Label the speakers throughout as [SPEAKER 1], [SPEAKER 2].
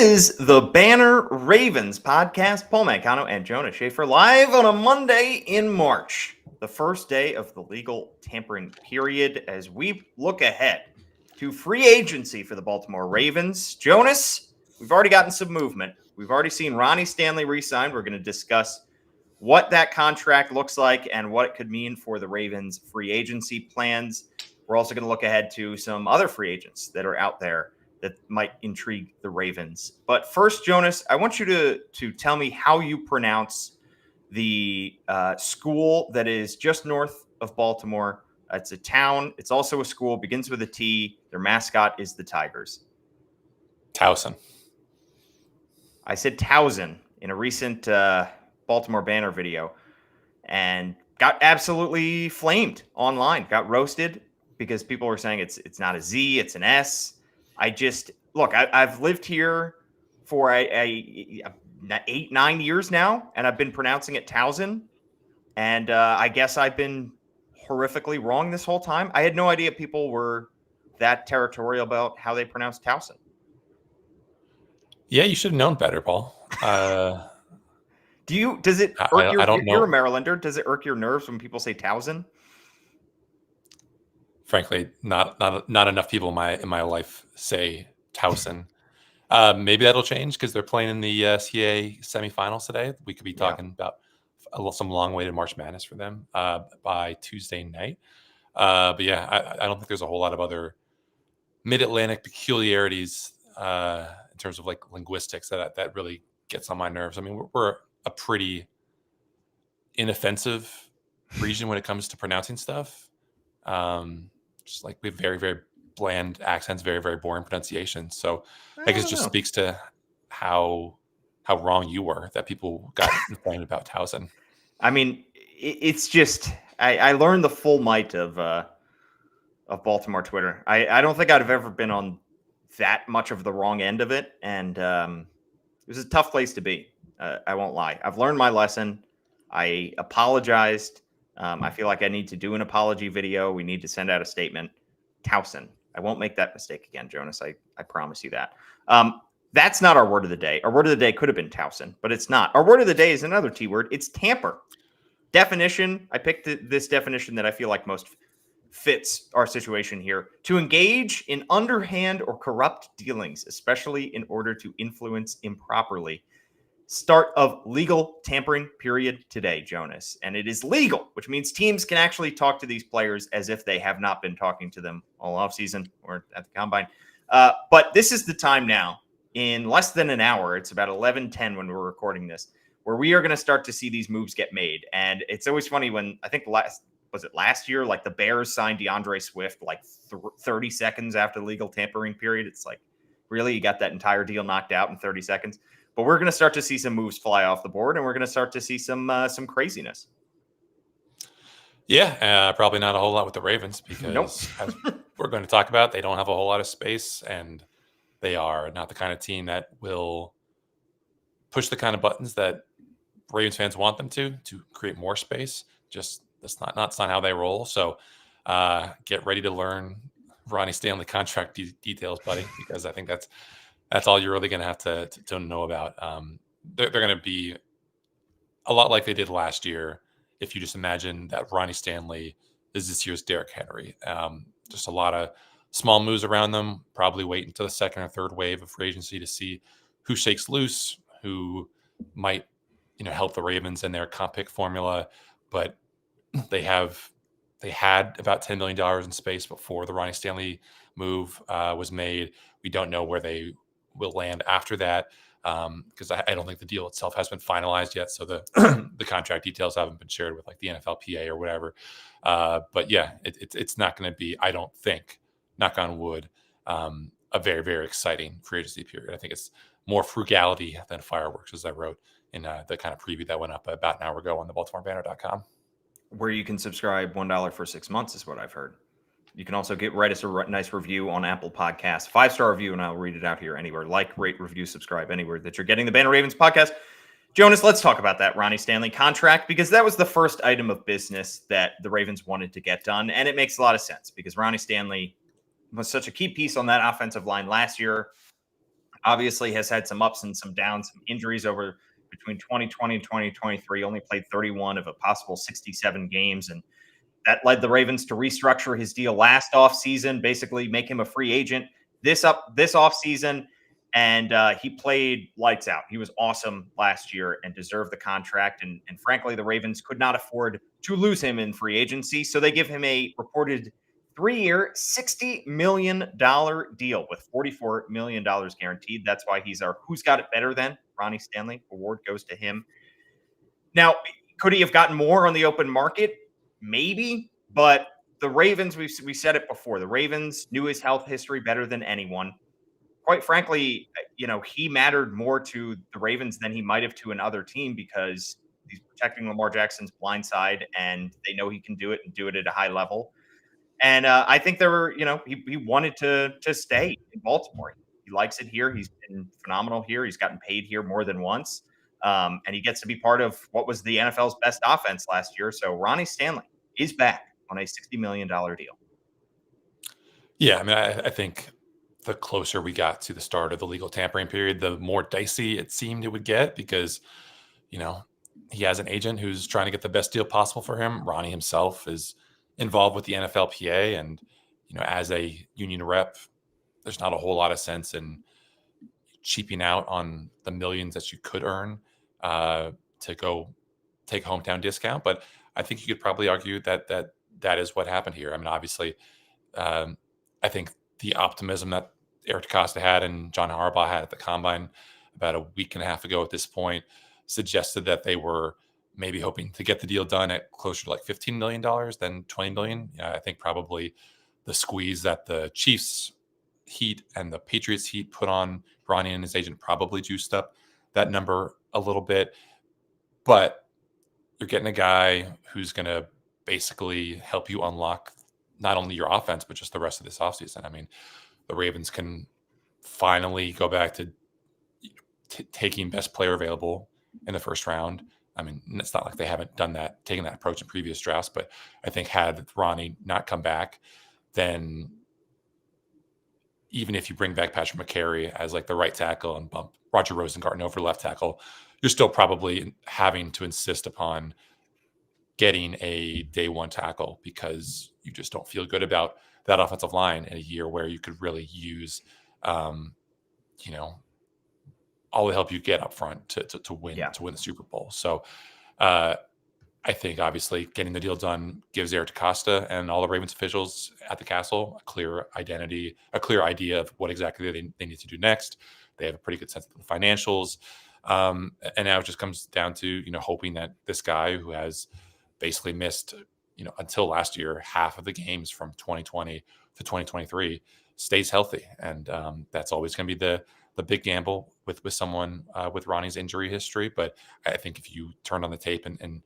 [SPEAKER 1] is the Banner Ravens podcast. Paul Mancano and Jonas Shaffer live on a Monday in March, the first day of the legal tampering period, as we look ahead to free agency for the Baltimore Ravens. Jonas, we've already gotten some movement. We've already seen Ronnie Stanley re-signed. We're going to discuss what that contract looks like and what it could mean for the Ravens' free agency plans. We're also going to look ahead to some other free agents that are out there that might intrigue the Ravens. But first, Jonas, I want you to tell me how you pronounce the school that is just north of Baltimore. It's a town. It's also a school. Begins with a T. Their mascot is the Tigers.
[SPEAKER 2] Towson.
[SPEAKER 1] I said Towson in a recent Baltimore Banner video and got absolutely flamed online. Got roasted because people were saying it's not a Z, it's an S. I've lived here for 8-9 years now, and I've been pronouncing it Towson. And I guess I've been horrifically wrong this whole time. I had no idea people were that territorial about how they pronounce Towson.
[SPEAKER 2] Yeah, you should have known better, Paul.
[SPEAKER 1] Does it irk you're a Marylander? Does it irk your nerves when people say Towson?
[SPEAKER 2] Frankly, not enough people in my life say Towson. Maybe that'll change because they're playing in the CAA semifinals today. We could be talking about some long-awaited March Madness for them by Tuesday night. But yeah, I don't think there's a whole lot of other Mid-Atlantic peculiarities in terms of like linguistics that really gets on my nerves. I mean, we're a pretty inoffensive region when it comes to pronouncing stuff. Just like we have very, very bland accents, very, very boring pronunciation. So I guess it just speaks to how wrong you were that people got inflamed about Towson.
[SPEAKER 1] I mean, it's just I learned the full might of Baltimore Twitter. I don't think I'd have ever been on that much of the wrong end of it, and it was a tough place to be. I won't lie. I've learned my lesson. I apologized. I feel like I need to do an apology video. We need to send out a statement. Towson. I won't make that mistake again, Jonas. I promise you that. That's not our word of the day. Our word of the day could have been Towson, but it's not. Our word of the day is another T word. It's tamper. Definition. I picked this definition that I feel like most fits our situation here. To engage in underhand or corrupt dealings, especially in order to influence improperly. Start of legal tampering period today, Jonas. And it is legal, which means teams can actually talk to these players as if they have not been talking to them all offseason or at the combine. But this is the time now, in less than an hour, it's about 11:10 when we're recording this, where we are going to start to see these moves get made. And it's always funny when, I think last year, like the Bears signed DeAndre Swift like 30 seconds after the legal tampering period. It's like, really? You got that entire deal knocked out in 30 seconds? But we're going to start to see some moves fly off the board, and we're going to start to see some craziness.
[SPEAKER 2] Yeah, probably not a whole lot with the Ravens because as we're going to talk about, they don't have a whole lot of space, and they are not the kind of team that will push the kind of buttons that Ravens fans want them to create more space. Just that's not how they roll. So get ready to learn Ronnie Stanley contract details, buddy, because I think that's all you're really going to have to know about. They're going to be a lot like they did last year. If you just imagine that Ronnie Stanley is this year's Derrick Henry, just a lot of small moves around them. Probably wait until the second or third wave of free agency to see who shakes loose, who might help the Ravens in their comp pick formula. But they had about $10 million in space before the Ronnie Stanley move was made. We don't know where they will land after that because I don't think the deal itself has been finalized yet. So the the contract details haven't been shared with like the NFLPA or whatever. But yeah, it's not going to be, I don't think, knock on wood, a very, very exciting free agency period. I think it's more frugality than fireworks, as I wrote in the kind of preview that went up about an hour ago on the BaltimoreBanner.com.
[SPEAKER 1] Where you can subscribe $1 for 6 months is what I've heard. You can also write us a nice review on Apple Podcasts, 5-star review, and I'll read it out here anywhere. Like, rate, review, subscribe anywhere that you're getting the Banner Ravens podcast. Jonas, let's talk about that Ronnie Stanley contract because that was the first item of business that the Ravens wanted to get done, and it makes a lot of sense because Ronnie Stanley was such a key piece on that offensive line last year. Obviously has had some ups and some downs, some injuries over between 2020 and 2023, only played 31 of a possible 67 games. And that led the Ravens to restructure his deal last offseason, basically make him a free agent this offseason. And he played lights out. He was awesome last year and deserved the contract. And frankly, the Ravens could not afford to lose him in free agency. So they give him a reported 3-year, $60 million deal with $44 million guaranteed. That's why he's our Who's Got It Better Than Ronnie Stanley award goes to him. Now, could he have gotten more on the open market? Maybe, but the Ravens, we said it before, the Ravens knew his health history better than anyone. Quite frankly, he mattered more to the Ravens than he might have to another team because he's protecting Lamar Jackson's blind side, and they know he can do it and do it at a high level. And I think he wanted to stay in Baltimore. He likes it here. He's been phenomenal here. He's gotten paid here more than once. And he gets to be part of what was the NFL's best offense last year. So Ronnie Stanley is back on a $60 million deal.
[SPEAKER 2] Yeah, I mean, I think the closer we got to the start of the legal tampering period, the more dicey it seemed it would get because, he has an agent who's trying to get the best deal possible for him. Ronnie himself is involved with the NFLPA, and, as a union rep, there's not a whole lot of sense in cheaping out on the millions that you could earn to go take hometown discount. But I think you could probably argue that is what happened here. I mean, obviously, I think the optimism that Eric DeCosta had and John Harbaugh had at the Combine about a week and a half ago at this point suggested that they were maybe hoping to get the deal done at closer to like $15 million than $20 million. I think probably the squeeze that the Chiefs Heat and the Patriots Heat put on Ronnie and his agent probably juiced up that number a little bit. But you're getting a guy who's going to basically help you unlock not only your offense, but just the rest of this offseason. I mean, the Ravens can finally go back to taking best player available in the first round. I mean, it's not like they haven't taken that approach in previous drafts, but I think had Ronnie not come back, then even if you bring back Patrick Mekari as like the right tackle and bump Roger Rosengarten over left tackle, you're still probably having to insist upon getting a day one tackle because you just don't feel good about that offensive line in a year where you could really use, all the help you get up front to win the Super Bowl. So I think obviously getting the deal done gives Eric DeCosta and all the Ravens officials at the castle a clear identity, a clear idea of what exactly they need to do next. They have a pretty good sense of the financials. And now it just comes down to, hoping that this guy who has basically missed, until last year, half of the games from 2020 to 2023 stays healthy. And that's always going to be the big gamble with someone with Ronnie's injury history. But I think if you turn on the tape and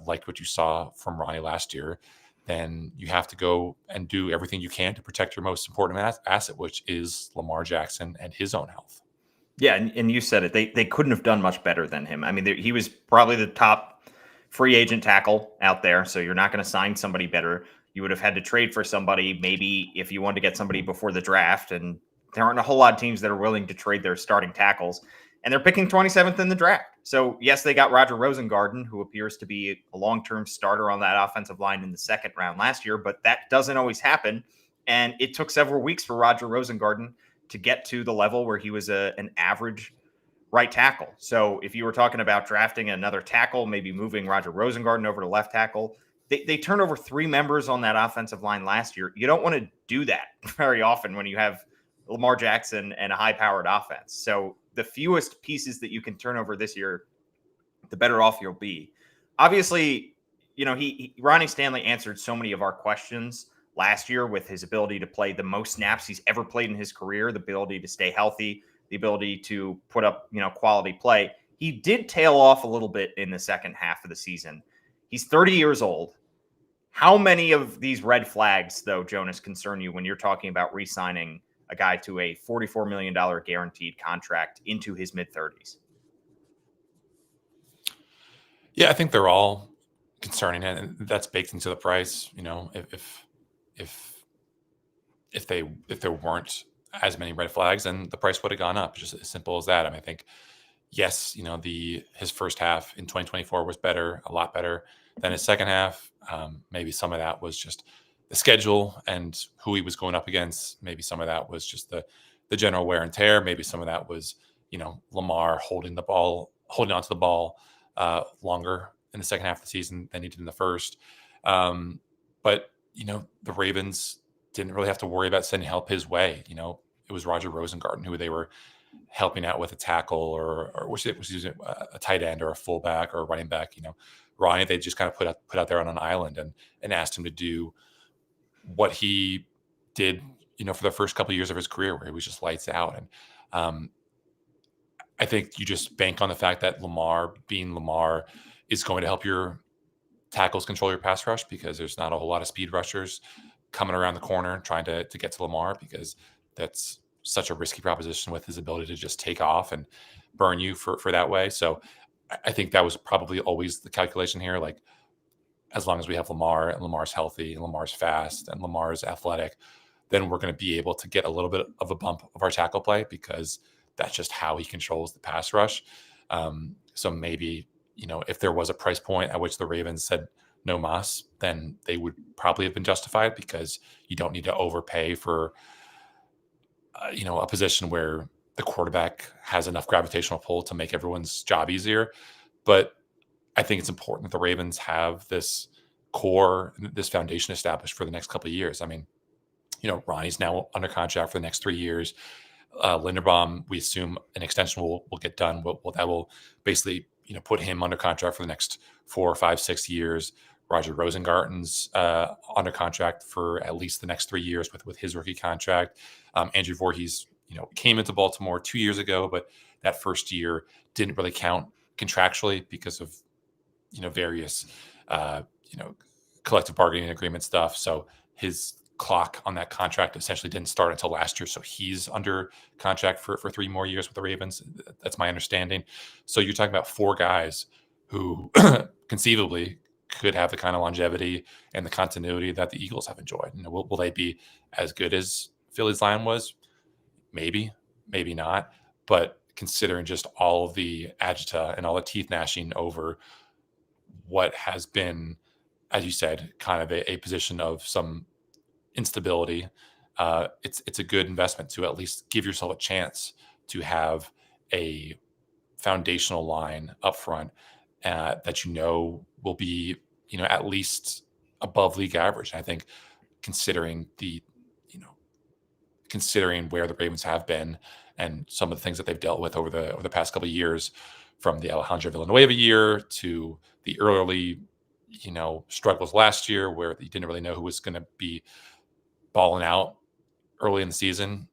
[SPEAKER 2] like what you saw from Ronnie last year, then you have to go and do everything you can to protect your most important asset, which is Lamar Jackson and his own health.
[SPEAKER 1] Yeah, and you said it. They couldn't have done much better than him. I mean, he was probably the top free agent tackle out there, so you're not going to sign somebody better. You would have had to trade for somebody maybe if you wanted to get somebody before the draft, and there aren't a whole lot of teams that are willing to trade their starting tackles, and they're picking 27th in the draft. So, yes, they got Roger Rosengarten, who appears to be a long-term starter on that offensive line in the second round last year, but that doesn't always happen, and it took several weeks for Roger Rosengarten to get to the level where he was an average right tackle. So if you were talking about drafting another tackle, maybe moving Roger Rosengarten over to left tackle, they turned over 3 members on that offensive line last year. You don't want to do that very often when you have Lamar Jackson and a high-powered offense. So the fewest pieces that you can turn over this year, the better off you'll be. Obviously, Ronnie Stanley answered so many of our questions last year with his ability to play the most snaps he's ever played in his career, the ability to stay healthy, the ability to put up, quality play. He did tail off a little bit in the second half of the season. He's 30 years old. How many of these red flags, though, Jonas, concern you when you're talking about re-signing a guy to a $44 million guaranteed contract into his mid-30s?
[SPEAKER 2] Yeah, I think they're all concerning, and that's baked into the price. If there weren't as many red flags, and the price would have gone up. Just as simple as that. I mean, I think, yes, his first half in 2024 was better, a lot better than his second half. Maybe some of that was just the schedule and who he was going up against. Maybe some of that was just the general wear and tear. Maybe some of that was, Lamar holding onto the ball longer in the second half of the season than he did in the first. But the Ravens didn't really have to worry about sending help his way. It was Roger Rosengarten who they were helping out with a tackle or was using a tight end or a fullback or a running back. Ronnie, they just kind of put out there on an island and asked him to do what he did, for the first couple of years of his career, where he was just lights out. And I think you just bank on the fact that Lamar, being Lamar, is going to help your tackles control your pass rush, because there's not a whole lot of speed rushers coming around the corner trying to get to Lamar, because that's such a risky proposition with his ability to just take off and burn you for that way. So I think that was probably always the calculation here. Like, as long as we have Lamar and Lamar's healthy and Lamar's fast and Lamar's athletic, then we're going to be able to get a little bit of a bump of our tackle play, because that's just how he controls the pass rush. So maybe, if there was a price point at which the Ravens said no mas, then they would probably have been justified, because you don't need to overpay for, a position where the quarterback has enough gravitational pull to make everyone's job easier. But I think it's important that the Ravens have this core, this foundation established for the next couple of years. I mean, Ronnie's now under contract for the next 3 years. Linderbaum, we assume an extension will get done. That will basically, put him under contract for the next 4, 5, 6 years. Roger Rosengarten's under contract for at least the next 3 years with his rookie contract. Andrew Voorhees, came into Baltimore 2 years ago, but that first year didn't really count contractually because of, various, collective bargaining agreement stuff. So his clock on that contract essentially didn't start until last year. So he's under contract for 3 more years with the Ravens. That's my understanding. So you're talking about 4 guys who conceivably could have the kind of longevity and the continuity that the Eagles have enjoyed. Will they be as good as Philly's line was? Maybe, maybe not. But considering just all of the agita and all the teeth gnashing over what has been, as you said, kind of a position of some instability, it's a good investment to at least give yourself a chance to have a foundational line up front that will be at least above league average. And I think considering where the Ravens have been and some of the things that they've dealt with over the past couple of years, from the Alejandro Villanueva year to the early struggles last year where you didn't really know who was going to be balling out early in the season,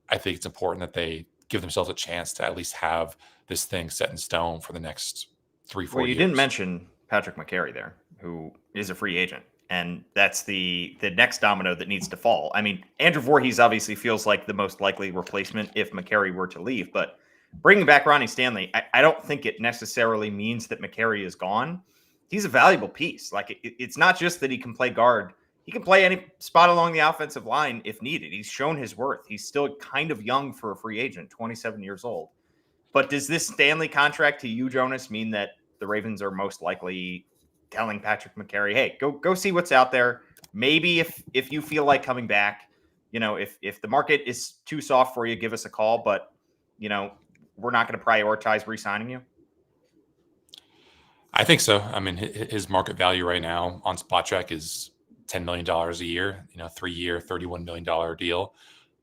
[SPEAKER 2] I think it's important that they give themselves a chance to at least have this thing set in stone for the next 3-4 years.
[SPEAKER 1] Well, you didn't mention Patrick Mekari there, who is a free agent, and that's the next domino that needs to fall. I mean, Andrew Voorhees obviously feels like the most likely replacement if Mekari were to leave, but bringing back Ronnie Stanley, I don't think it necessarily means that Mekari is gone. He's a valuable piece. Like, it's not just that he can play guard. He can play any spot along the offensive line if needed. He's shown his worth. He's still kind of young for a free agent, 27 years old. But does this Stanley contract to you, Jonas, mean that the Ravens are most likely telling Patrick Mekari, hey, go see what's out there? Maybe if you feel like coming back, if the market is too soft for you, give us a call. But, we're not going to prioritize re-signing you.
[SPEAKER 2] I think so. I mean, his market value right now on Spot Track is $10 million a year, 3-year, $31 million deal.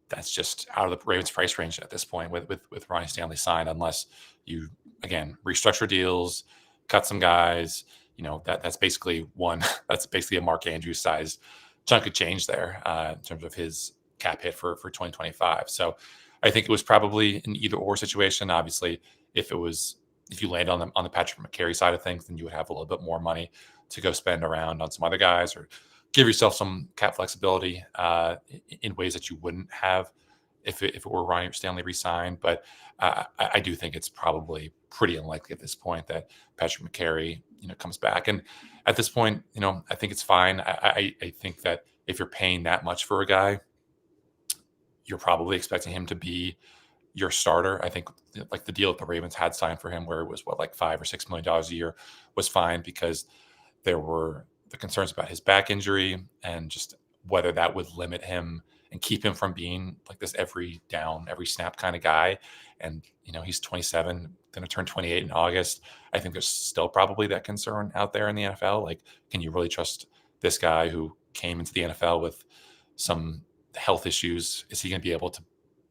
[SPEAKER 2] That's just out of the Ravens price range at this point with Ronnie Stanley signed, unless you, again, restructure deals, cut some guys. That's basically a Mark Andrews sized chunk of change there in terms of his cap hit for 2025. So I think it was probably an either or situation. Obviously, if you land on the Patrick Mekari side of things, then you would have a little bit more money to go spend around on some other guys, or give yourself some cap flexibility in ways that you wouldn't have if it were Ronnie Stanley re-signed. But I do think it's probably pretty unlikely at this point that Patrick Mekari comes back. And at this point, I think it's fine. I think that if you're paying that much for a guy, you're probably expecting him to be your starter. I think like the deal that the Ravens had signed for him, where it was like $5 or $6 million a year, was fine because there were the concerns about his back injury and just whether that would limit him and keep him from being like this every down, every snap kind of guy. And, he's 27, going to turn 28 in August. I think there's still probably that concern out there in the NFL. Like, can you really trust this guy who came into the NFL with some health issues? Is he going to be able to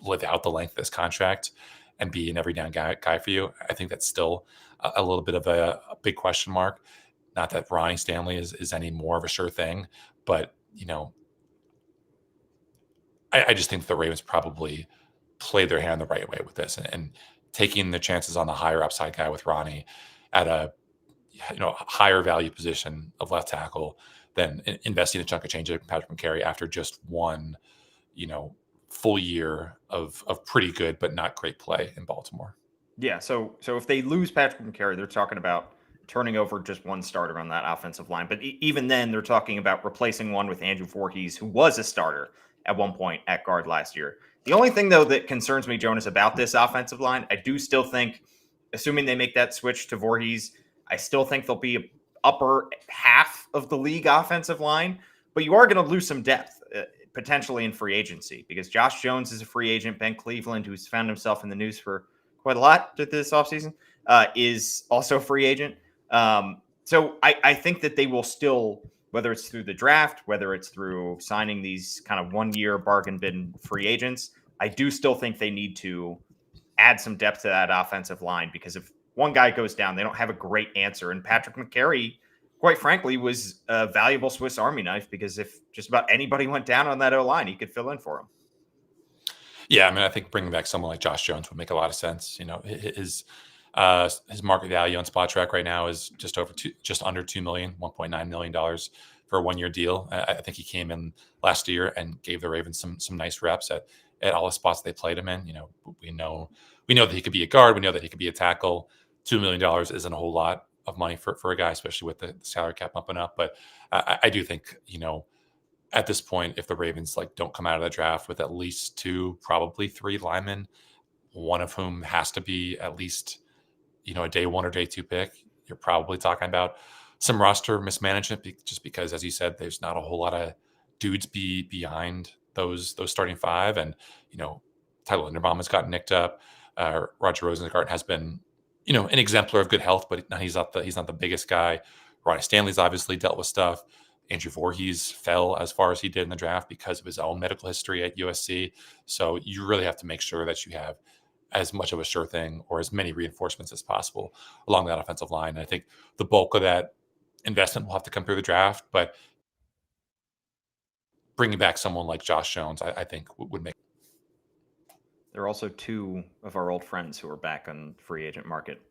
[SPEAKER 2] live out the length of this contract and be an every down guy for you? I think that's still a little bit of a big question mark. Not that Ronnie Stanley is any more of a sure thing, but I just think the Ravens probably played their hand the right way with this and taking the chances on the higher upside guy with Ronnie at a higher value position of left tackle than investing a chunk of change in Patrick Mekari after just one full year of pretty good but not great play in Baltimore.
[SPEAKER 1] Yeah, so if they lose Patrick Mekari, they're talking about turning over just one starter on that offensive line. But even then, they're talking about replacing one with Andrew Voorhees, who was a starter at one point at guard last year. The only thing, though, that concerns me, Jonas, about this offensive line, I do still think, assuming they make that switch to Voorhees, I still think they'll be upper half of the league offensive line. But you are going to lose some depth, potentially in free agency, because Josh Jones is a free agent. Ben Cleveland, who's found himself in the news for quite a lot this offseason, is also a free agent. So I think that they will still, whether it's through the draft, whether it's through signing these kind of 1 year bargain bin free agents, I do still think they need to add some depth to that offensive line, because if one guy goes down, they don't have a great answer. And Patrick Mekari, quite frankly, was a valuable Swiss Army knife, because if just about anybody went down on that O-line, he could fill in for him.
[SPEAKER 2] Yeah, I mean, I think bringing back someone like Josh Jones would make a lot of sense. His market value on Spot Track right now is just under $2 million, $1.9 million for a 1 year deal. I think he came in last year and gave the Ravens some nice reps at all the spots they played him in. We know that he could be a guard. We know that he could be a tackle. $2 million isn't a whole lot of money for a guy, especially with the salary cap bumping up. But I do think, at this point, if the Ravens don't come out of the draft with at least 2, probably 3 linemen, one of whom has to be at least, a day 1 or day 2 pick, you're probably talking about some roster mismanagement, just because, as you said, there's not a whole lot of dudes behind those starting 5. And, Tyler Linderbaum has gotten nicked up. Roger Rosengarten has been, an exemplar of good health, but he's not the biggest guy. Ronnie Stanley's obviously dealt with stuff. Andrew Voorhees fell as far as he did in the draft because of his own medical history at USC. So you really have to make sure that you have as much of a sure thing or as many reinforcements as possible along that offensive line. And I think the bulk of that investment will have to come through the draft, but bringing back someone like Josh Jones, I think would make.
[SPEAKER 1] There are also 2 of our old friends who are back on free agent market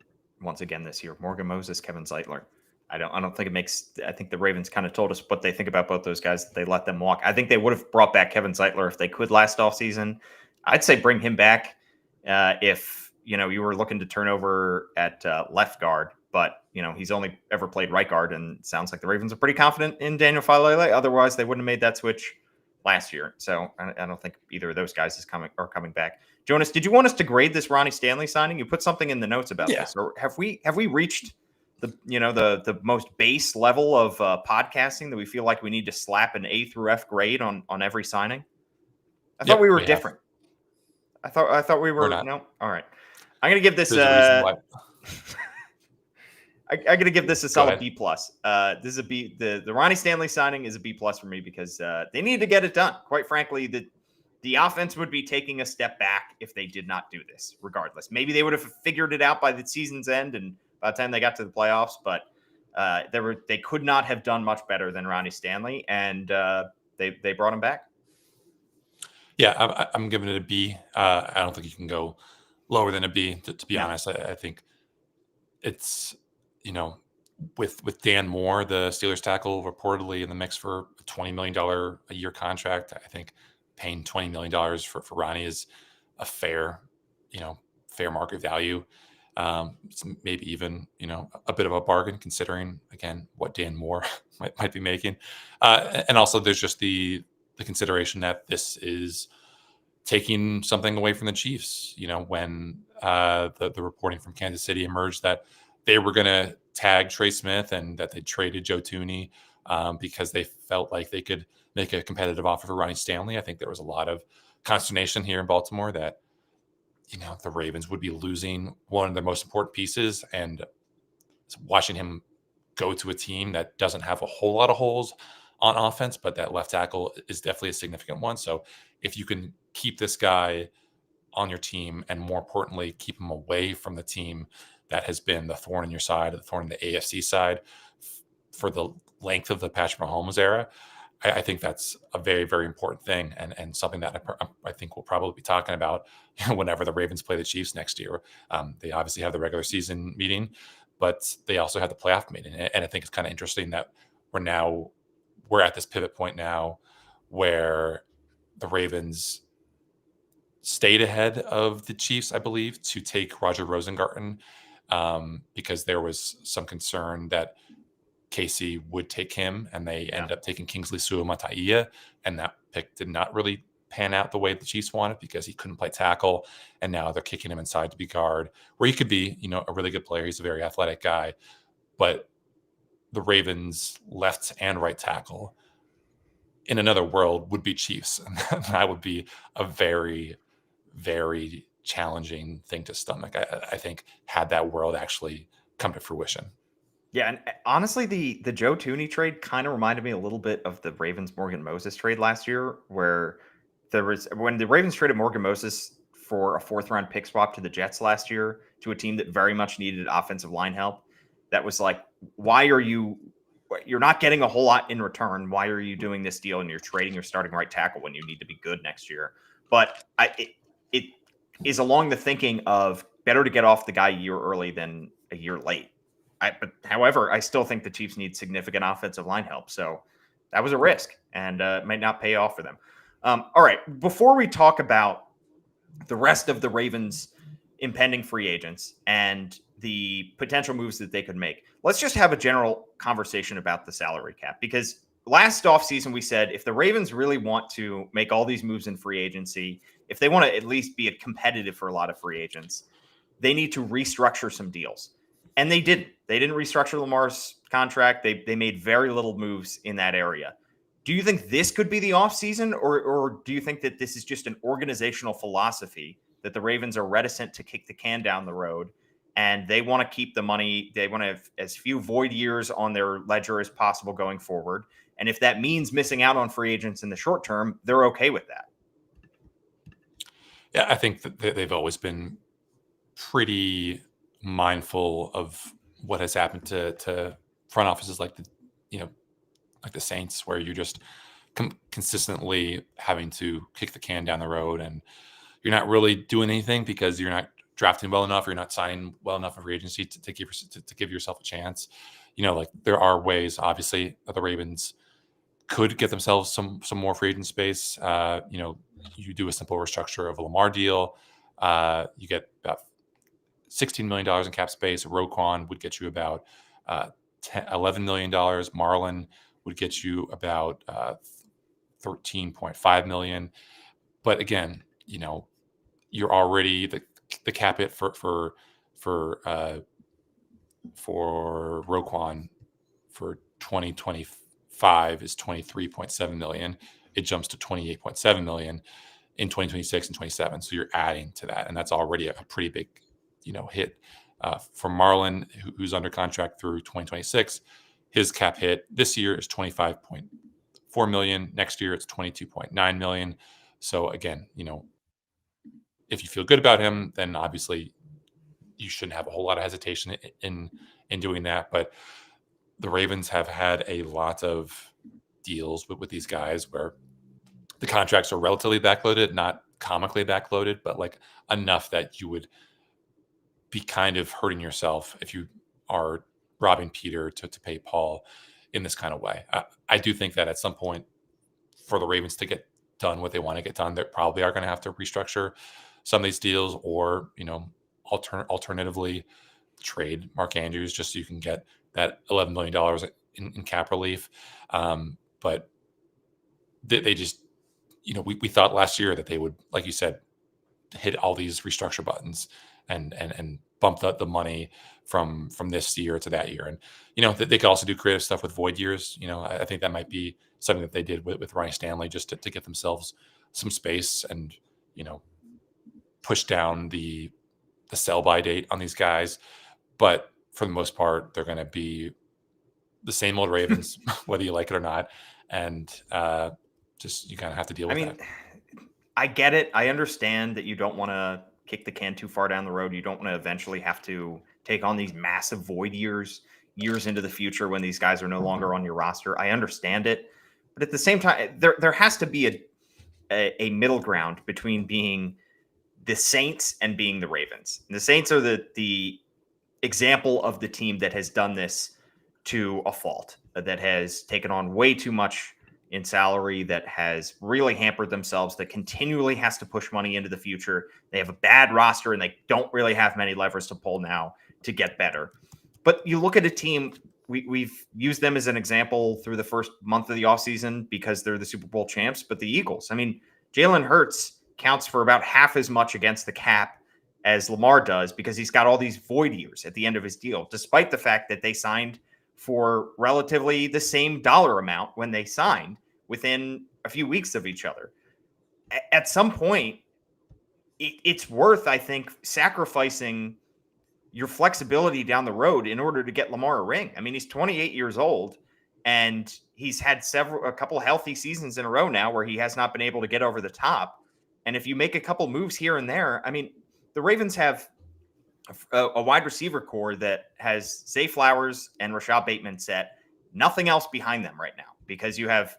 [SPEAKER 1] once again this year: Morgan Moses, Kevin Zeitler. I don't think it makes. I think the Ravens kind of told us what they think about both those guys. They let them walk. I think they would have brought back Kevin Zeitler if they could last offseason. I'd say bring him back if you were looking to turn over at left guard, but he's only ever played right guard, and it sounds like the Ravens are pretty confident in Daniel Falele. Otherwise, they wouldn't have made that switch last year. So I don't think either of those guys are coming back. Jonas, did you want us to grade this Ronnie Stanley signing? You put something in the notes about this, or have we reached the most base level of podcasting that we feel like we need to slap an A through F grade on every signing? I thought we were different. I thought we were. No, all right. I'm gonna give this. I'm gonna give this a solid B plus. This is a B. The Ronnie Stanley signing is a B plus for me because they need to get it done. Quite frankly, the offense would be taking a step back if they did not do this. Regardless, maybe they would have figured it out by the season's end and by the time they got to the playoffs, but they could not have done much better than Ronnie Stanley, and they brought him back.
[SPEAKER 2] Yeah, I'm giving it a B. I don't think you can go lower than a B. To be honest, I think it's with Dan Moore, the Steelers tackle, reportedly in the mix for a $20 million a year contract. I think paying $20 million for Ronnie is a fair market value. It's maybe even, a bit of a bargain considering, again, what Dan Moore might be making. And also there's just the consideration that this is taking something away from the Chiefs. When the reporting from Kansas City emerged that they were going to tag Trey Smith and that they traded Joe Thuney because they felt like they could make a competitive offer for Ronnie Stanley. I think there was a lot of consternation here in Baltimore that the Ravens would be losing one of their most important pieces, and watching him go to a team that doesn't have a whole lot of holes on offense, but that left tackle is definitely a significant one. So if you can keep this guy on your team, and more importantly, keep him away from the team that has been the thorn in your side, the thorn in the AFC side for the length of the Patrick Mahomes era, I think that's a very, very important thing, and something that I think we'll probably be talking about whenever the Ravens play the Chiefs next year. They obviously have the regular season meeting, but they also have the playoff meeting. And I think it's kind of interesting that we're at this pivot point now where the Ravens stayed ahead of the Chiefs, I believe, to take Roger Rosengarten because there was some concern that KC would take him, and they ended up taking Kingsley Suamataia, and that pick did not really pan out the way the Chiefs wanted because he couldn't play tackle, and now they're kicking him inside to be guard, where he could be, a really good player. He's a very athletic guy, but the Ravens left and right tackle in another world would be Chiefs, and that would be a very, very challenging thing to stomach. I think had that world actually come to fruition.
[SPEAKER 1] Yeah, and honestly, the Joe Thuney trade kind of reminded me a little bit of the Ravens Morgan Moses trade last year, where when the Ravens traded Morgan Moses for a 4th-round pick swap to the Jets last year to a team that very much needed offensive line help. That was like, you're not getting a whole lot in return. Why are you doing this deal and you're trading your starting right tackle when you need to be good next year? But it is along the thinking of better to get off the guy a year early than a year late. However, I still think the Chiefs need significant offensive line help. So that was a risk, and it might not pay off for them. All right. Before we talk about the rest of the Ravens' impending free agents and the potential moves that they could make, let's just have a general conversation about the salary cap. Because last offseason, we said if the Ravens really want to make all these moves in free agency, if they want to at least be competitive for a lot of free agents, they need to restructure some deals. And they didn't. They didn't restructure Lamar's contract. They made very little moves in that area. Do you think this could be the offseason, or do you think that this is just an organizational philosophy that the Ravens are reticent to kick the can down the road, and they want to keep the money? They want to have as few void years on their ledger as possible going forward. And if that means missing out on free agents in the short term, they're okay with that.
[SPEAKER 2] Yeah, I think that they've always been pretty mindful of what has happened to front offices like the Saints, where you're just consistently having to kick the can down the road, and you're not really doing anything because you're not drafting well enough, or you're not signing well enough of free agency to give yourself a chance. There are ways, obviously, that the Ravens could get themselves some more free agent space. You do a simple restructure of a Lamar deal. You get about $16 million in cap space. Roquan would get you about $11 million. Marlon would get you about $13.5 million. But again, you're already the cap hit for Roquan for 2025 is $23.7 million. It jumps to $28.7 million in 2026 and 27. So you're adding to that, and that's already a pretty big hit. For Marlon, who's under contract through 2026, his cap hit this year is $25.4 million. Next year, it's $22.9 million. So again, if you feel good about him, then obviously you shouldn't have a whole lot of hesitation in doing that. But the Ravens have had a lot of deals with these guys where the contracts are relatively backloaded, not comically backloaded, but like enough that you would be kind of hurting yourself if you are robbing Peter to pay Paul in this kind of way. I do think that at some point, for the Ravens to get done what they want to get done, they probably are going to have to restructure some of these deals, or alternatively trade Mark Andrews just so you can get that $11 million in cap relief. But they just we thought last year that they would, like you said, hit all these restructure buttons and bump the money from this year to that year. And, they could also do creative stuff with void years. I think that might be something that they did with Ronnie Stanley just to get themselves some space and, push down the sell by date on these guys. But for the most part, they're going to be the same old Ravens, whether you like it or not. And just you kind of have to deal with that.
[SPEAKER 1] I get it. I understand that you don't want to kick the can too far down the road. You don't want to eventually have to take on these massive void years into the future when these guys are no longer on your roster. I understand it. But at the same time, there has to be a middle ground between being the Saints and being the Ravens. And the Saints are the example of the team that has done this to a fault, that has taken on way too much in salary, that has really hampered themselves, that continually has to push money into the future. They have a bad roster and they don't really have many levers to pull now to get better. But you look at a team, we've used them as an example through the first month of the offseason because they're the Super Bowl champs, but the Eagles, Jalen Hurts counts for about half as much against the cap as Lamar does because he's got all these void years at the end of his deal, despite the fact that they signed for relatively the same dollar amount when they signed within a few weeks of each other. At some point, it's worth, I think, sacrificing your flexibility down the road in order to get Lamar a ring. He's 28 years old and he's had a couple healthy seasons in a row now where he has not been able to get over the top. And if you make a couple moves here and there, the Ravens have a wide receiver core that has Zay Flowers and Rashad Bateman set, nothing else behind them right now because you have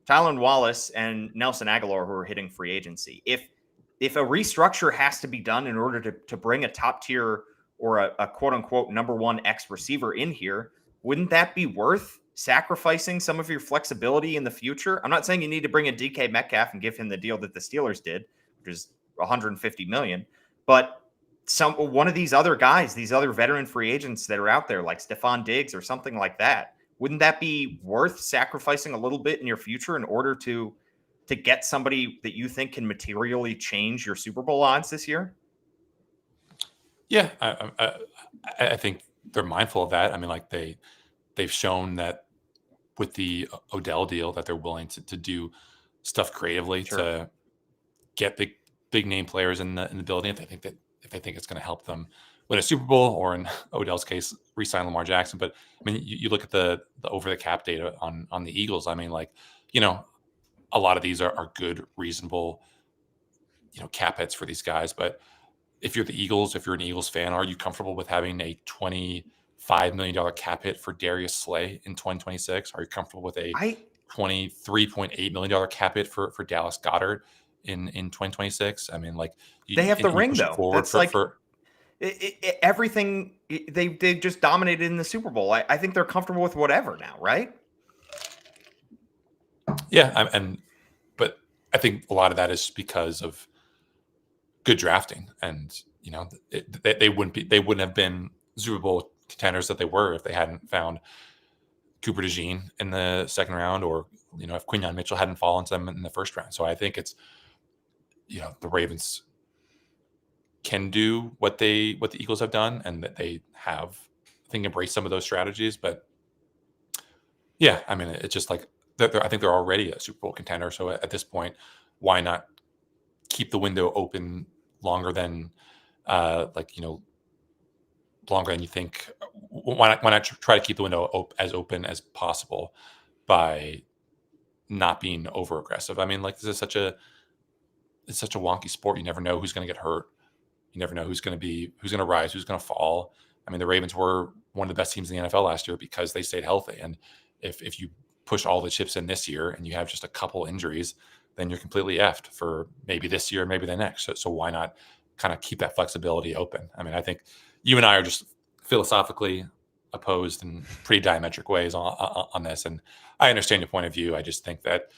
[SPEAKER 1] Tylan Wallace and Nelson Aguilar who are hitting free agency. If a restructure has to be done in order to bring a top tier or a quote unquote number one X receiver in here, wouldn't that be worth sacrificing some of your flexibility in the future? I'm not saying you need to bring in DK Metcalf and give him the deal that the Steelers did, which is $150 million, but one of these other guys, these other veteran free agents that are out there, like Stephon Diggs or something like that, wouldn't that be worth sacrificing a little bit in your future in order to get somebody that you think can materially change your Super Bowl odds this year?
[SPEAKER 2] Yeah, I think they're mindful of that. They've shown that with the Odell deal that they're willing to do stuff creatively to get big name players in the building if they think it's going to help them win a Super Bowl, or in Odell's case, re-sign Lamar Jackson. But you look at the over the cap data on the Eagles. A lot of these are good, reasonable, cap hits for these guys. But if you're the Eagles, if you're an Eagles fan, are you comfortable with having a $25 million cap hit for Darius Slay in 2026? Are you comfortable with a $23.8 million cap hit for Dallas Goedert in 2026?
[SPEAKER 1] They have the ring though. That's everything. They just dominated in the Super Bowl. I think they're comfortable with whatever now, right?
[SPEAKER 2] Yeah, but I think a lot of that is because of good drafting, and they wouldn't have been Super Bowl contenders that they were if they hadn't found Cooper DeJean in the second round, or if Quinyon Mitchell hadn't fallen to them in the first round. So I think it's the Ravens can do what the Eagles have done, and that they have, I think, embraced some of those strategies. But yeah, it's just like I think they're already a Super Bowl contender. So at this point, why not keep the window open longer than longer than you think? Why not try to keep the window as open as possible by not being over aggressive? This is such a wonky sport. You never know who's going to get hurt. You never know who's going to rise, who's going to fall. The Ravens were one of the best teams in the NFL last year because they stayed healthy. And if you push all the chips in this year and you have just a couple injuries, then you're completely effed for maybe this year, maybe the next. So why not kind of keep that flexibility open? I think you and I are just philosophically opposed in pretty diametric ways on this. And I understand your point of view. I just think that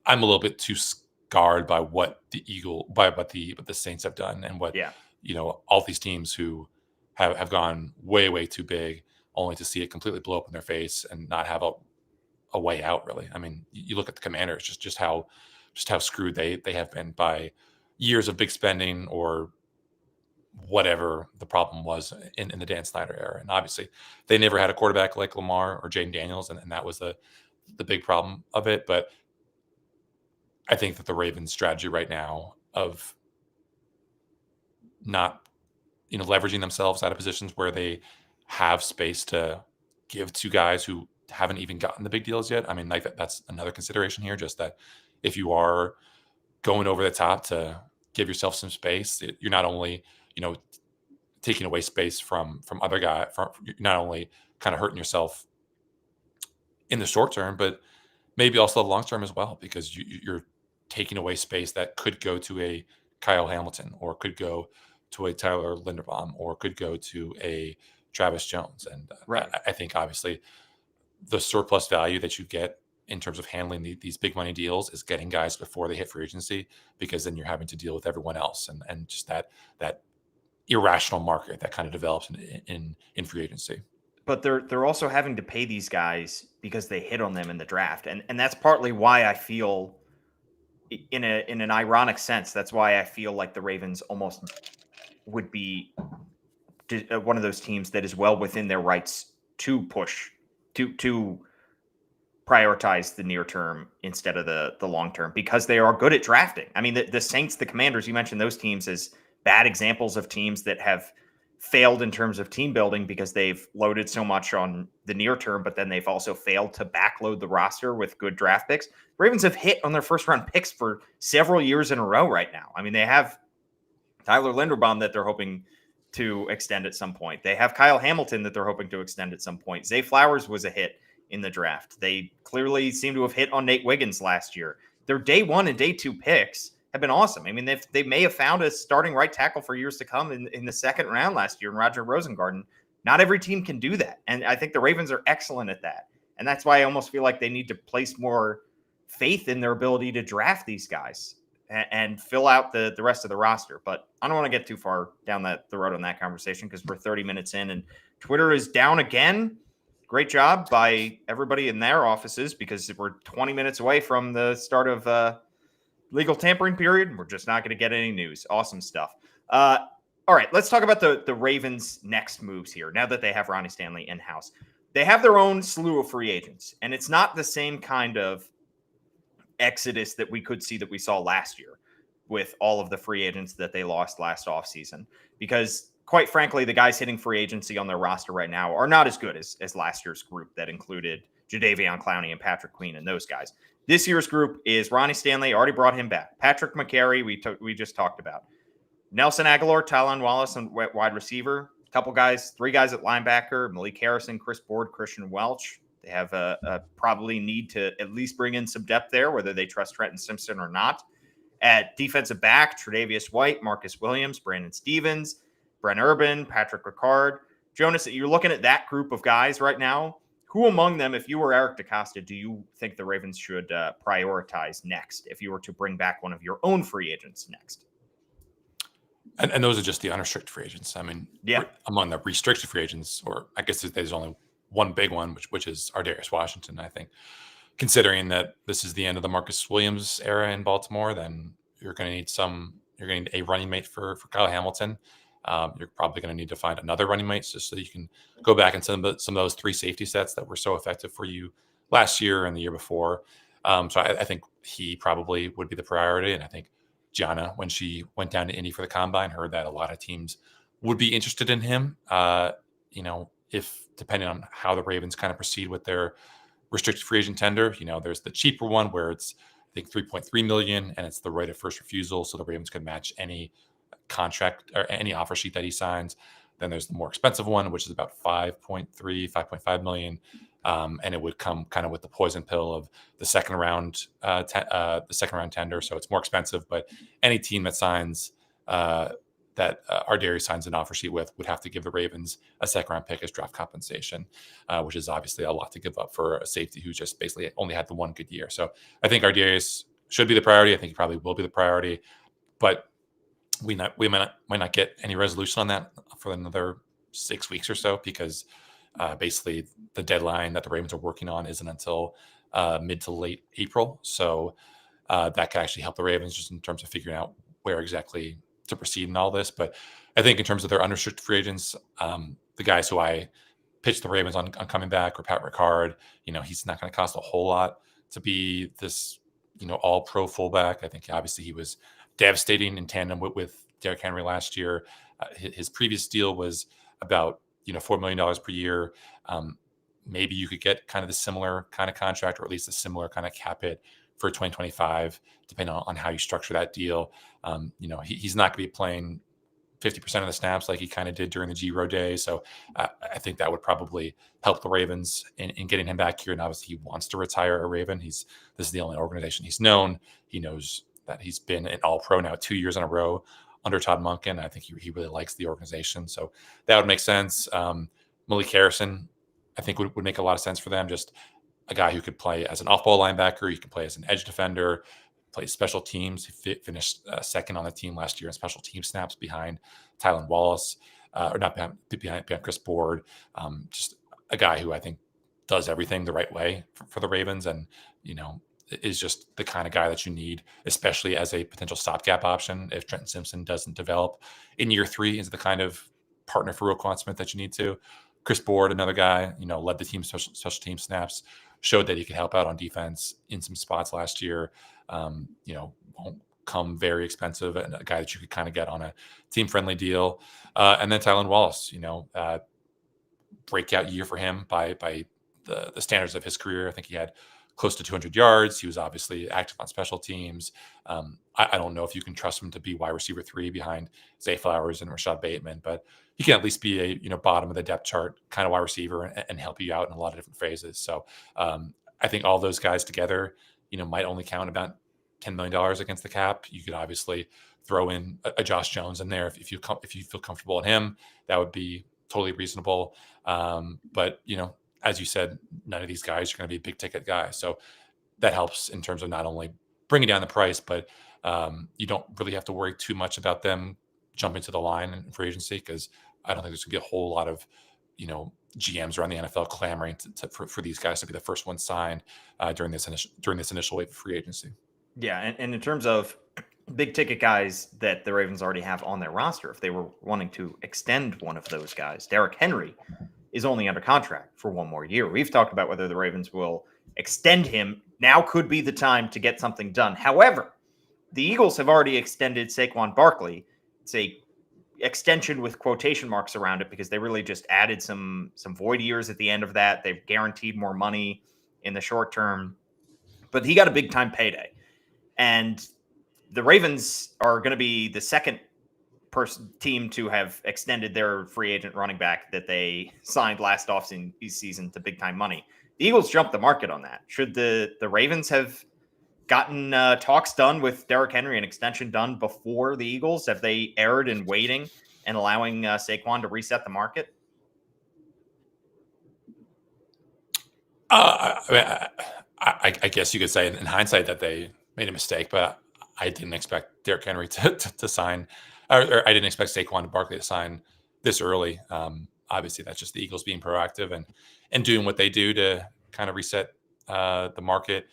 [SPEAKER 2] I'm a little bit too scarred by what the Saints have done, and what all these teams who have gone way, way too big, only to see it completely blow up in their face and not have a way out, really. You look at the Commanders, just how just how screwed they have been by years of big spending or whatever the problem was in the Dan Snyder era. And obviously they never had a quarterback like Lamar or Jaden Daniels, and that was the big problem of it. But I think that the Ravens' strategy right now of not, leveraging themselves out of positions where they have space to give to guys who haven't even gotten the big deals yet. I mean, like that's another consideration here, just that if you are going over the top to give yourself some space, you're not only, taking away space from other guys, you're not only kind of hurting yourself in the short term, but maybe also the long term as well, because you're taking away space that could go to a Kyle Hamilton or could go to a Tyler Linderbaum or could go to a Travis Jones. And
[SPEAKER 1] Right.
[SPEAKER 2] I think obviously the surplus value that you get in terms of handling these big money deals is getting guys before they hit free agency, because then you're having to deal with everyone else and just that irrational market that kind of develops in free agency.
[SPEAKER 1] But they're also having to pay these guys because they hit on them in the draft, and that's partly why I feel, in an ironic sense, that's why I feel like the Ravens almost would be one of those teams that is well within their rights to push to prioritize the near term instead of the long term, because they are good at drafting. I mean, the Saints, the Commanders, you mentioned those teams as bad examples of teams that have failed in terms of team building because they've loaded so much on the near term, but then they've also failed to backload the roster with good draft picks. Ravens have hit on their first round picks for several years in a row right now. I mean, they have Tyler Linderbaum that they're hoping to extend at some point. They have Kyle Hamilton that they're hoping to extend at some point. Zay Flowers was a hit in the draft. They clearly seem to have hit on Nate Wiggins last year. Their day 1 and day 2 picks have been awesome. I mean, they may have found a starting right tackle for years to come in the second round last year in Roger Rosengarten. Not every team can do that. And I think the Ravens are excellent at that. And that's why I almost feel like they need to place more faith in their ability to draft these guys and fill out the rest of the roster. But I don't want to get too far down the road on that conversation, because we're 30 minutes in and Twitter is down again. Great job by everybody in their offices, because we're 20 minutes away from the start of legal tampering period, and we're just not going to get any news. Awesome stuff. All right, let's talk about the Ravens' next moves here. Now that they have Ronnie Stanley in-house, they have their own slew of free agents, and it's not the same kind of exodus that we could see that we saw last year with all of the free agents that they lost last offseason, because quite frankly, the guys hitting free agency on their roster right now are not as good as last year's group that included Jadeveon Clowney and Patrick Queen and those guys. This year's group is Ronnie Stanley, already brought him back. Patrick Mekari, we just talked about. Nelson Aguilar, Tylan Wallace on wide receiver. Three guys at linebacker, Malik Harrison, Chris Board, Christian Welch. They have a probably need to at least bring in some depth there, whether they trust Trenton Simpson or not. At defensive back, Tre'Davious White, Marcus Williams, Brandon Stevens, Brent Urban, Patrick Ricard. Jonas, you're looking at that group of guys right now. Who among them, if you were Eric DeCosta, do you think the Ravens should prioritize next if you were to bring back one of your own free agents next?
[SPEAKER 2] And those are just the unrestricted free agents. I mean,
[SPEAKER 1] yeah,
[SPEAKER 2] among the restricted free agents, or I guess there's only one big one, which is Ardarius Washington. I think, considering that this is the end of the Marcus Williams era in Baltimore, then you're going to need a running mate for Kyle Hamilton. You're probably going to need to find another running mate just so you can go back and some of those 3 safety sets that were so effective for you last year and the year before. So I think he probably would be the priority. And I think Gianna, when she went down to Indy for the combine, heard that a lot of teams would be interested in him. If depending on how the Ravens kind of proceed with their restricted free agent tender, there's the cheaper one where it's, I think, $3.3 million, and it's the right of first refusal. So the Ravens can match any contract or any offer sheet that he signs. Then there's the more expensive one, which is about 5.5 million. And it would come kind of with the poison pill of the second round tender. So it's more expensive, but any team that signs that Ardarius signs an offer sheet with would have to give the Ravens a second round pick as draft compensation, which is obviously a lot to give up for a safety who's just basically only had the one good year. So I think Ardarius should be the priority. I think he probably will be the priority, but we might not get any resolution on that for another 6 weeks or so, because basically the deadline that the Ravens are working on isn't until mid to late April. So that could actually help the Ravens just in terms of figuring out where exactly to proceed in all this. But I think in terms of their unrestricted free agents, the guys who I pitched the Ravens on coming back, or Patrick Mekari, he's not going to cost a whole lot to be this, all pro fullback. I think obviously he was devastating in tandem with Derrick Henry last year. His previous deal was about, $4 million per year. Maybe you could get kind of the similar kind of contract, or at least a similar kind of cap hit for 2025, depending on how you structure that deal. He's not going to be playing 50% of the snaps like he kind of did during the G-Row days. So I think that would probably help the Ravens in getting him back here. And obviously he wants to retire a Raven. This is the only organization he's known. He knows that he's been an all-pro now 2 years in a row under Todd Monken. I think he really likes the organization. So that would make sense. Malik Harrison, I think would make a lot of sense for them. Just a guy who could play as an off-ball linebacker. He could play as an edge defender, play special teams. He finished second on the team last year in special team snaps behind Tylan Wallace, or not behind Chris Board. Just a guy who I think does everything the right way for the Ravens, and is just the kind of guy that you need, especially as a potential stopgap option if Trenton Simpson doesn't develop in year 3 into the kind of partner for Roquan Smith that you need to. Chris Board, another guy, led the team special team snaps, showed that he could help out on defense in some spots last year. Won't come very expensive, and a guy that you could kind of get on a team-friendly deal. And then Tylan Wallace, breakout year for him by the standards of his career. I think he had close to 200 yards. He was obviously active on special teams. I don't know if you can trust him to be wide receiver 3 behind Zay Flowers and Rashad Bateman, but he can at least be a bottom of the depth chart kind of wide receiver and help you out in a lot of different phases. So I think all those guys together, might only count about $10 million against the cap. You could obviously throw in a Josh Jones in there if you feel comfortable in him. That would be totally reasonable. But as you said, none of these guys are going to be big ticket guys, so that helps in terms of not only bringing down the price, but you don't really have to worry too much about them jumping to the line in free agency, because I don't think there's going to be a whole lot of GMs around the NFL clamoring for these guys to be the first one signed during this initial wave of free agency.
[SPEAKER 1] Yeah, and in terms of big ticket guys that the Ravens already have on their roster, if they were wanting to extend one of those guys, Derrick Henry is only under contract for 1 more year. We've talked about whether the Ravens will extend him. Now could be the time to get something done. However, the Eagles have already extended Saquon Barkley. It's a extension with quotation marks around it, because they really just added some void years at the end of that. They've guaranteed more money in the short term, but he got a big time payday. And the Ravens are going to be the second team to have extended their free agent running back that they signed last offseason to big time money. The Eagles jumped the market on that. Should the Ravens have gotten talks done with Derrick Henry, an extension done before the Eagles? Have they erred in waiting and allowing Saquon to reset the market?
[SPEAKER 2] I guess you could say in hindsight that they made a mistake, but I didn't expect Derrick Henry to sign, or I didn't expect Saquon Barkley to sign this early. Obviously, that's just the Eagles being proactive and doing what they do to kind of reset the market.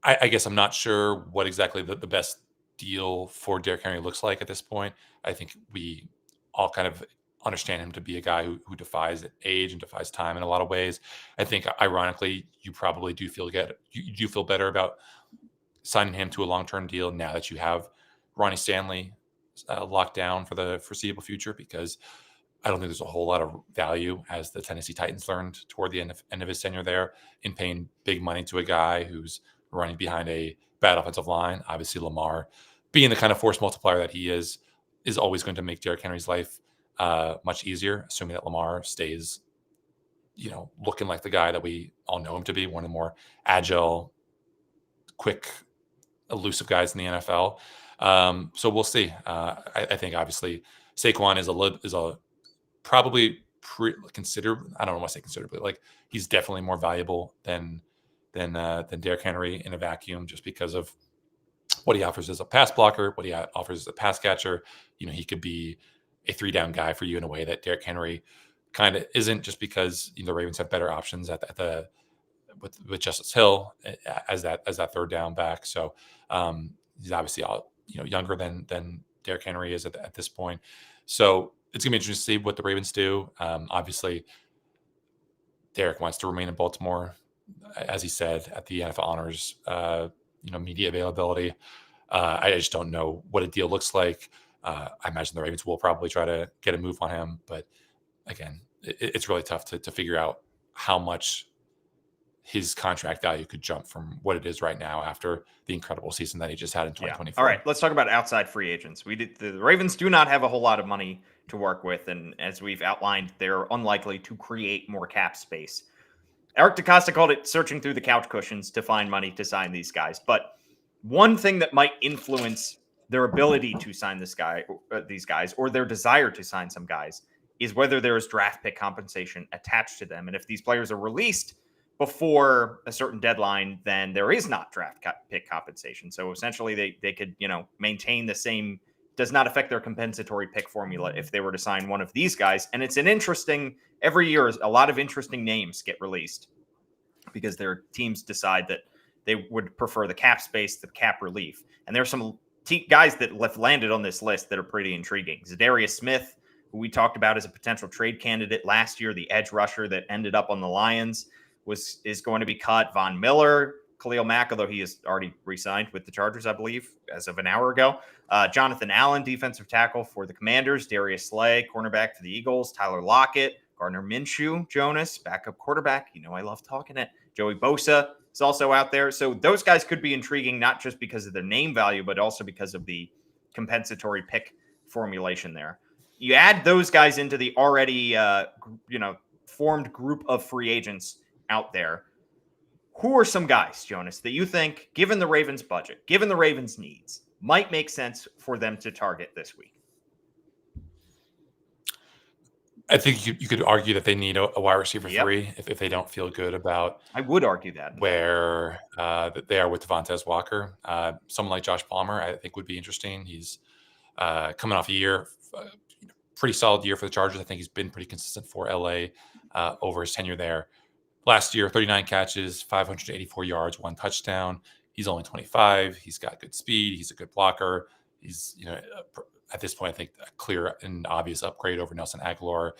[SPEAKER 2] I guess I'm not sure what exactly the best deal for Derrick Henry looks like at this point. I think we all kind of understand him to be a guy who defies age and defies time in a lot of ways. I think, ironically, you probably do feel better about signing him to a long-term deal now that you have Ronnie Stanley locked down for the foreseeable future, because I don't think there's a whole lot of value, as the Tennessee Titans learned toward the end of his tenure there, in paying big money to a guy who's running behind a bad offensive line. Obviously, Lamar, being the kind of force multiplier that he is always going to make Derrick Henry's life much easier, assuming that Lamar stays, looking like the guy that we all know him to be, one of the more agile, quick, elusive guys in the NFL. So we'll see. I think obviously Saquon is a probably considered. I don't want to say considerably, like he's definitely more valuable than Derrick Henry in a vacuum, just because of what he offers as a pass blocker, what he offers as a pass catcher. He could be a 3-down guy for you in a way that Derrick Henry kind of isn't, just because the Ravens have better options at the with Justice Hill as that third down back. So he's obviously younger than Derrick Henry is at this point. So it's gonna be interesting to see what the Ravens do. Obviously, Derrick wants to remain in Baltimore, as he said at the NFL Honors, media availability. I just don't know what a deal looks like. I imagine the Ravens will probably try to get a move on him, but again, it's really tough to figure out how much his contract value could jump from what it is right now after the incredible season that he just had in 2024.
[SPEAKER 1] All right, let's talk about outside free agents. The Ravens do not have a whole lot of money to work with, and as we've outlined, they're unlikely to create more cap space. Eric DeCosta called it searching through the couch cushions to find money to sign these guys. But one thing that might influence their ability to sign these guys, or their desire to sign some guys, is whether there is draft pick compensation attached to them. And if these players are released before a certain deadline, then there is not draft pick compensation. So essentially they could, maintain the same, does not affect their compensatory pick formula if they were to sign one of these guys. And it's every year a lot of interesting names get released because their teams decide that they would prefer the cap space, the cap relief. And there's some guys that landed on this list that are pretty intriguing. Zadarius Smith, who we talked about as a potential trade candidate last year, the edge rusher that ended up on the Lions, is going to be cut. Von Miller, Khalil Mack, although he is already re-signed with the Chargers, I believe, as of an hour ago. Jonathan Allen, defensive tackle for the Commanders. Darius Slay, cornerback for the Eagles. Tyler Lockett, Gardner Minshew, Jonas, backup quarterback. I love talking it. Joey Bosa is also out there. So those guys could be intriguing, not just because of their name value, but also because of the compensatory pick formulation there. You add those guys into the already, formed group of free agents out there. Who are some guys, Jonas, that you think, given the Ravens' budget, given the Ravens' needs, might make sense for them to target this week?
[SPEAKER 2] I think you could argue that they need a wide receiver 3 if they don't feel good about.
[SPEAKER 1] I would argue that
[SPEAKER 2] where they are with Devontae Walker. Someone like Josh Palmer, I think, would be interesting. He's coming off a year, pretty solid year for the Chargers. I think he's been pretty consistent for LA over his tenure there. Last year, 39 catches, 584 yards, 1 touchdown. He's only 25. He's got good speed. He's a good blocker. He's, at this point, I think a clear and obvious upgrade over Nelson Aguilar.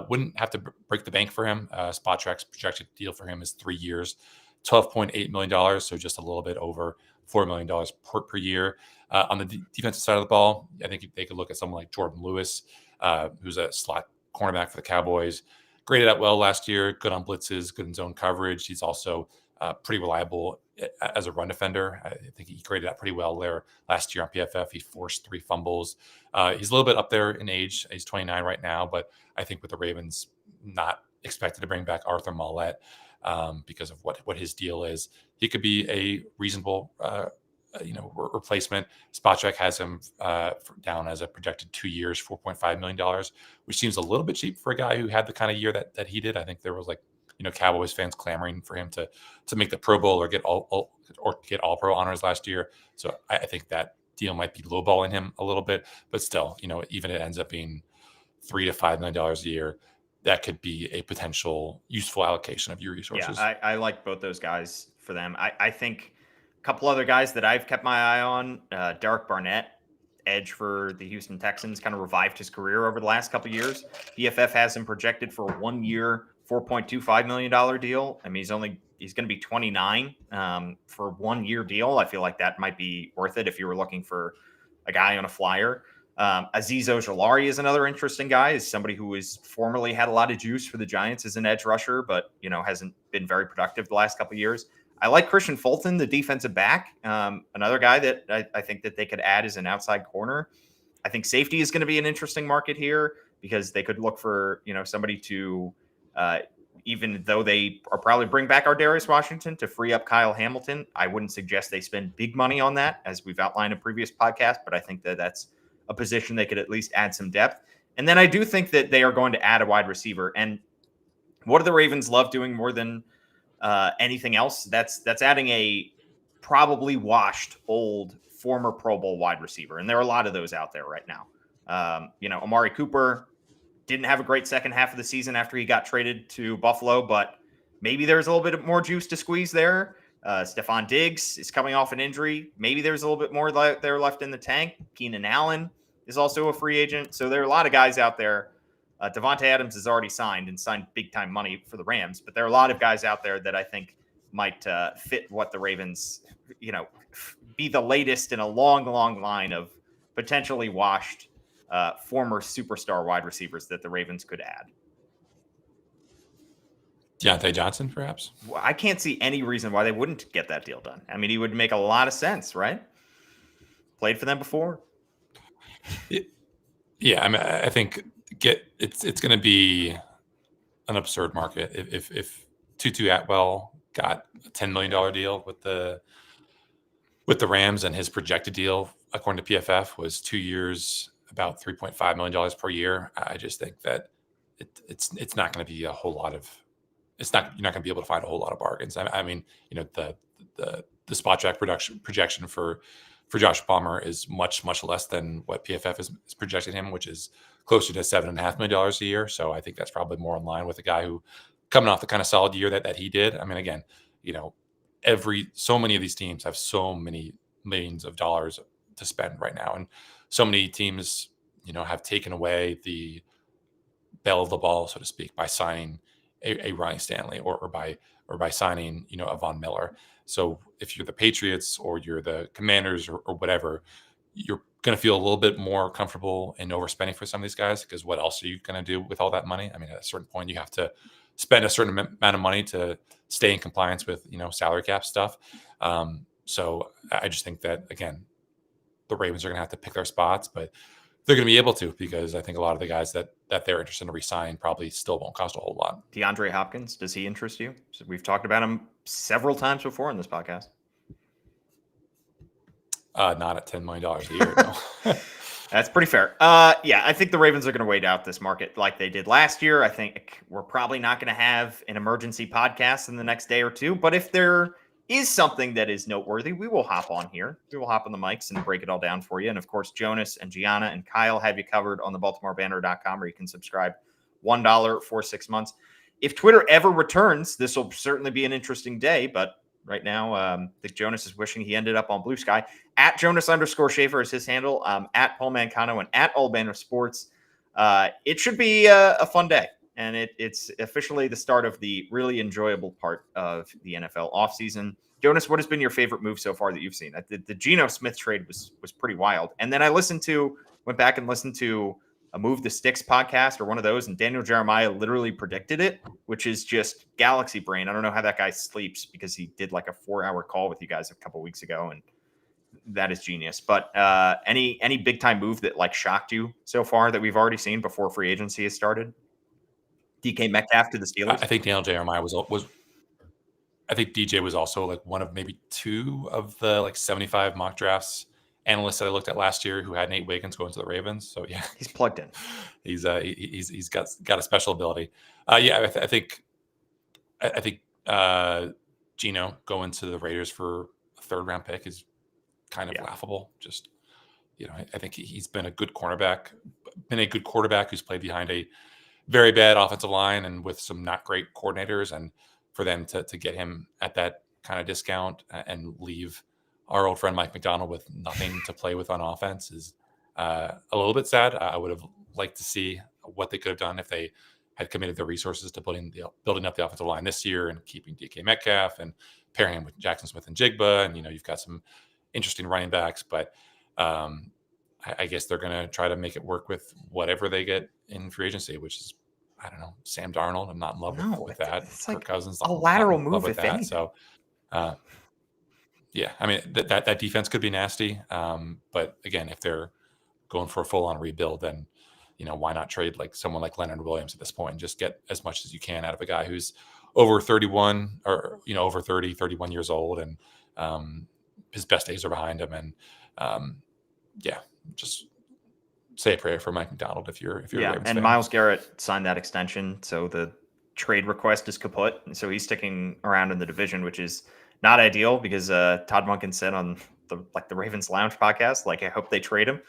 [SPEAKER 2] Wouldn't have to break the bank for him. SpotTrack's projected deal for him is 3 years, $12.8 million, so just a little bit over $4 million per year. On the defensive side of the ball, I think they could look at someone like Jordan Lewis, who's a slot cornerback for the Cowboys. Graded out well last year, good on blitzes, good in zone coverage. He's also pretty reliable as a run defender. I think he graded out pretty well there last year on PFF. He forced 3 fumbles. He's a little bit up there in age. He's 29 right now, but I think with the Ravens not expected to bring back Arthur Maulet because of what his deal is, he could be a reasonable replacement. SpotTrack has him down as a projected 2 years, $4.5 million, which seems a little bit cheap for a guy who had the kind of year that he did. I think there was Cowboys fans clamoring for him to make the Pro Bowl or get all pro honors last year. So I think that deal might be lowballing him a little bit, but still, even it ends up being $3 to $5 million a year, that could be a potential useful allocation of your resources.
[SPEAKER 1] Yeah, I like both those guys for them. I think a couple other guys that I've kept my eye on, Derek Barnett, edge for the Houston Texans, kind of revived his career over the last couple of years. PFF has him projected for a 1 year, $4.25 million deal. I mean, he's going to be 29 for a 1 year deal. I feel like that might be worth it if you were looking for a guy on a flyer. Azeez Ojulari is another interesting guy. Is somebody who has formerly had a lot of juice for the Giants as an edge rusher, but hasn't been very productive the last couple of years. I like Christian Fulton, the defensive back, another guy that I think that they could add as an outside corner. I think safety is going to be an interesting market here because they could look for somebody to, even though they are probably bring back Ardarius Washington to free up Kyle Hamilton. I wouldn't suggest they spend big money on that, as we've outlined in previous podcasts, but I think that that's a position they could at least add some depth. And then I do think that they are going to add a wide receiver. And what do the Ravens love doing more than anything else? That's adding a probably washed old former Pro Bowl wide receiver. And there are a lot of those out there right now. Amari Cooper didn't have a great second half of the season after he got traded to Buffalo, but maybe there's a little bit more juice to squeeze there. Stephon Diggs is coming off an injury. Maybe there's a little bit more there left in the tank. Keenan Allen is also a free agent. So there are a lot of guys out there. Devontae Adams is already signed big time money for the Rams, but there are a lot of guys out there that I think might fit what the Ravens, be the latest in a long, long line of potentially washed former superstar wide receivers that the Ravens could add.
[SPEAKER 2] Deontay Johnson, perhaps?
[SPEAKER 1] I can't see any reason why they wouldn't get that deal done. I mean, he would make a lot of sense, right? Played for them before.
[SPEAKER 2] Yeah, I mean, I think it's going to be an absurd market if Tutu Atwell got a $10 million deal with the Rams, and his projected deal, according to PFF, was 2 years, about $3.5 million per year. I just think that it's not going to be a whole lot of. You're not going to be able to find a whole lot of bargains. I mean, the spot track projection for Josh Palmer is much less than what PFF is projecting him, which is closer to $7.5 million a year. So I think that's probably more in line with a guy who coming off the kind of solid year that he did. I mean, again, so many of these teams have so many millions of dollars to spend right now, and so many teams, have taken away the bell of the ball, so to speak, by signing a Ronnie Stanley or by signing, a Von Miller. So if you're the Patriots or you're the Commanders or whatever, you're going to feel a little bit more comfortable in overspending for some of these guys, because what else are you going to do with all that money? I mean, at a certain point, you have to spend a certain amount of money to stay in compliance with, salary cap stuff. So I just think that, again, the Ravens are going to have to pick their spots, but they're going to be able to, because I think a lot of the guys that they're interested in re-sign probably still won't cost a whole lot.
[SPEAKER 1] DeAndre Hopkins, does he interest you? So we've talked about him several times before in this podcast.
[SPEAKER 2] Not at $10 million a year. No.
[SPEAKER 1] That's pretty fair. Yeah, I think the Ravens are going to wait out this market like they did last year. I think we're probably not going to have an emergency podcast in the next day or two, but if there is something that is noteworthy, we will hop on here. We will hop on the mics and break it all down for you. And of course, Jonas and Gianna and Kyle have you covered on the BaltimoreBanner.com, where you can subscribe $1 for 6 months. If Twitter ever returns, this will certainly be an interesting day, but right now, I think Jonas is wishing he ended up on Blue Sky. At Jonas_Shaffer is his handle. At Paul Mancano and at All Banner Sports. It should be a fun day, and it's officially the start of the really enjoyable part of the NFL offseason. Jonas, what has been your favorite move so far that you've seen? The Geno Smith trade was pretty wild. And then I went back and listened to a Move the Sticks podcast or one of those, and Daniel Jeremiah literally predicted it, which is just galaxy brain. I don't know how that guy sleeps, because he did like a 4-hour call with you guys a couple weeks ago, and that is genius. But any big time move that like shocked you so far that we've already seen before free agency has started? DK Metcalf to the Steelers.
[SPEAKER 2] I think Daniel Jeremiah was. I think DJ was also like one of maybe 2 of the like 75 mock drafts analysts that I looked at last year who had Nate Wiggins going to the Ravens. So yeah,
[SPEAKER 1] he's plugged in.
[SPEAKER 2] He's got a special ability. I think Geno going to the Raiders for a 3rd round pick is kind of laughable. Just, I think he's been a good quarterback who's played behind a very bad offensive line and with some not great coordinators, and for them to get him at that kind of discount and leave our old friend Mike McDonald with nothing to play with on offense is a little bit sad. I would have liked to see what they could have done if they had committed their resources to building up the offensive line this year and keeping DK Metcalf and pairing him with Jackson Smith and Jigba. And, you've got some interesting running backs, but I guess they're going to try to make it work with whatever they get in free agency, which is, I don't know, Sam Darnold. I'm not in love with that.
[SPEAKER 1] It's
[SPEAKER 2] Kirk
[SPEAKER 1] like
[SPEAKER 2] Cousins,
[SPEAKER 1] a lateral move, if
[SPEAKER 2] that.
[SPEAKER 1] anything.
[SPEAKER 2] So, yeah, I mean, that defense could be nasty. But again, if they're going for a full-on rebuild, then, why not trade like someone like Leonard Williams at this point and just get as much as you can out of a guy who's over 31 or, over 30, 31 years old, and his best days are behind him. And just say a prayer for Mike McDonald if you're a Ravens fan.
[SPEAKER 1] Myles Garrett signed that extension, so the trade request is kaput, and so he's sticking around in the division, which is not ideal, because Todd Monken said on the Ravens Lounge podcast, like, I hope they trade him.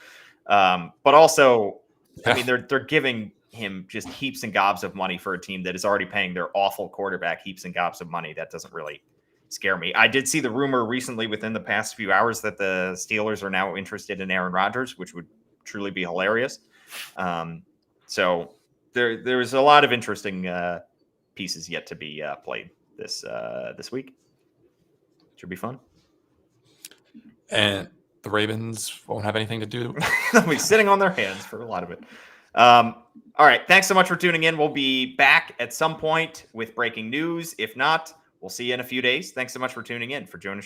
[SPEAKER 1] But also, I mean, they're giving him just heaps and gobs of money for a team that is already paying their awful quarterback heaps and gobs of money, that doesn't really scare me. I did see the rumor recently within the past few hours that the Steelers are now interested in Aaron Rodgers, which would truly be hilarious. So there's a lot of interesting pieces yet to be played this week. Should be fun.
[SPEAKER 2] And the Ravens won't have anything to do.
[SPEAKER 1] They'll be sitting on their hands for a lot of it. All right. Thanks so much for tuning in. We'll be back at some point with breaking news. If not, we'll see you in a few days. Thanks so much for tuning in. For Jonas